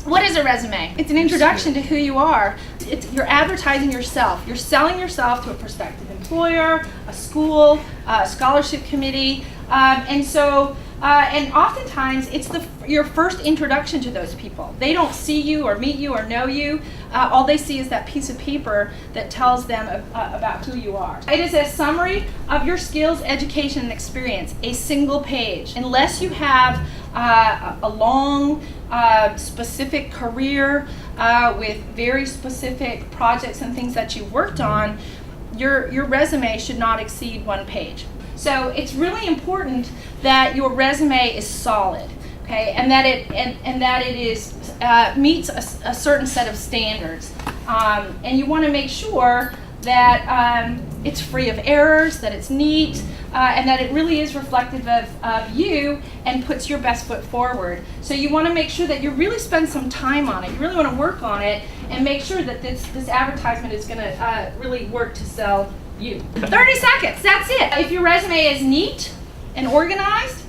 What is a resume? It's an introduction to who you are. You're advertising yourself. You're selling yourself to a prospective employer, a school, a scholarship committee, and oftentimes it's your first introduction to those people. They don't see you or meet you or know you. All they see is that piece of paper that tells them about who you are. It is a summary of your skills, education, and experience, a single page. Unless you have a long, specific career with very specific projects and things that you've worked on, your resume should not exceed 1 page. So it's really important that your resume is solid, okay, and that it is meets a certain set of standards, and you want to make sure that it's free of errors, that it's neat, and that it really is reflective of you and puts your best foot forward. So you want to make sure that you really spend some time on it. You really want to work on it and make sure that this advertisement is going to really work to sell you. 30 seconds, that's it. If your resume is neat and organized,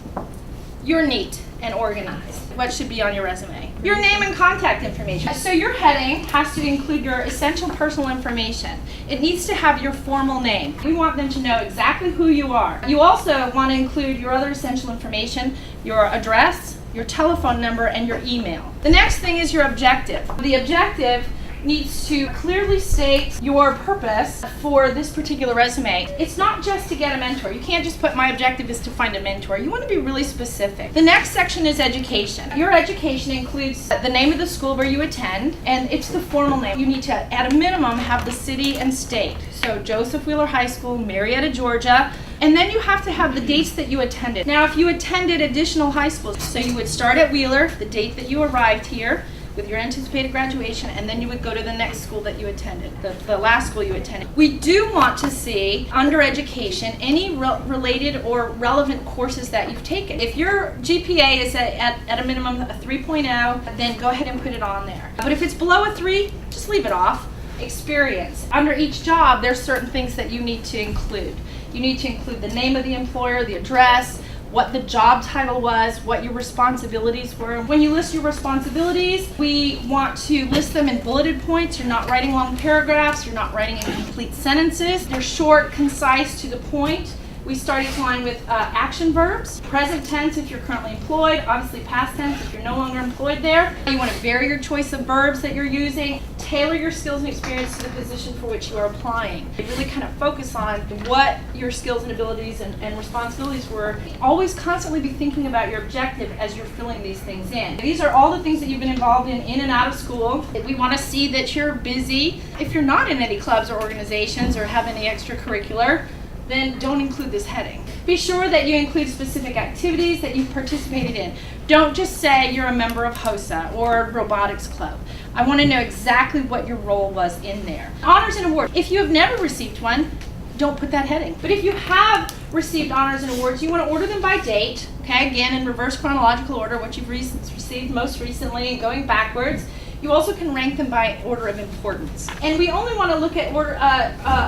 you're neat and organized. What should be on your resume? Your name and contact information. So your heading has to include your essential personal information. It needs to have your formal name. We want them to know exactly who you are. You also want to include your other essential information, your address, your telephone number, and your email. The next thing is your objective. The objective needs to clearly state your purpose for this particular resume. It's not just to get a mentor. You can't just put my objective is to find a mentor. You want to be really specific. The next section is education. Your education includes the name of the school where you attend, and it's the formal name. You need to, at a minimum, have the city and state. So Joseph Wheeler High School, Marietta, Georgia. And then you have to have the dates that you attended. Now, if you attended additional high schools, so you would start at Wheeler, the date that you arrived here, with your anticipated graduation, and then you would go to the next school that you attended, the last school you attended. We do want to see, under education, any related or relevant courses that you've taken. If your GPA is at a minimum a 3.0, then go ahead and put it on there. But if it's below a 3, just leave it off. Experience. Under each job, there's certain things that you need to include. You need to include the name of the employer, the address, what the job title was, what your responsibilities were. When you list your responsibilities, we want to list them in bulleted points. You're not writing long paragraphs, you're not writing incomplete sentences. They're short, concise, to the point. We start each line with action verbs. Present tense if you're currently employed, obviously past tense if you're no longer employed there. You want to vary your choice of verbs that you're using, tailor your skills and experience to the position for which you are applying. You really kind of focus on what your skills and abilities and responsibilities were. Always constantly be thinking about your objective as you're filling these things in. These are all the things that you've been involved in and out of school. We want to see that you're busy. If you're not in any clubs or organizations or have any extracurricular, then don't include this heading. Be sure that you include specific activities that you've participated in. Don't just say you're a member of HOSA or robotics club. I want to know exactly what your role was in there. Honors and awards. If you have never received one, don't put that heading. But if you have received honors and awards, you want to order them by date, okay? Again, in reverse chronological order, what you've received most recently and going backwards. You also can rank them by order of importance. And we only want to look at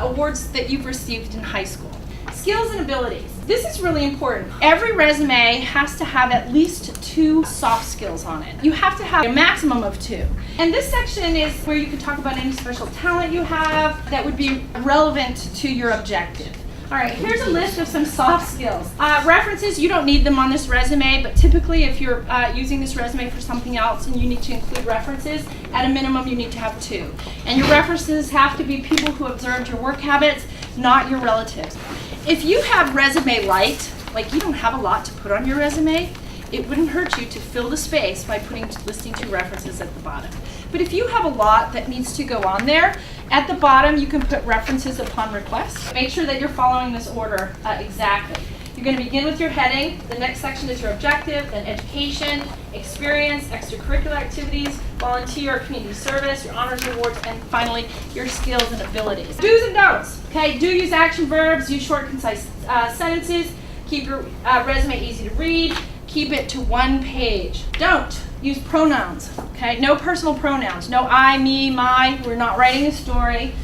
awards that you've received in high school. Skills and abilities. This is really important. Every resume has to have at least 2 soft skills on it. You have to have a maximum of 2. And this section is where you can talk about any special talent you have that would be relevant to your objective. All right, here's a list of some soft skills. References, you don't need them on this resume, but typically if you're using this resume for something else and you need to include references, at a minimum you need to have 2. And your references have to be people who observed your work habits, not your relatives. If you have resume light, like you don't have a lot to put on your resume, it wouldn't hurt you to fill the space by listing 2 references at the bottom. But if you have a lot that needs to go on there, at the bottom you can put references upon request. Make sure that you're following this order exactly. You're going to begin with your heading. The next section is your objective, then education, experience, extracurricular activities, volunteer or community service, your honors and awards, and finally your skills and abilities. Do's and don'ts. Okay, do use action verbs, use short, concise sentences, keep your resume easy to read, keep it to 1 page. Don't use pronouns. Okay, no personal pronouns. No I, me, my. We're not writing a story.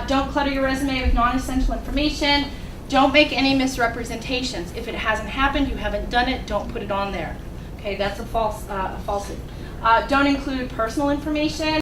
Don't clutter your resume with non-essential information. Don't make any misrepresentations. If it hasn't happened, you haven't done it, don't put it on there. Okay, that's a falsehood. don't include personal information.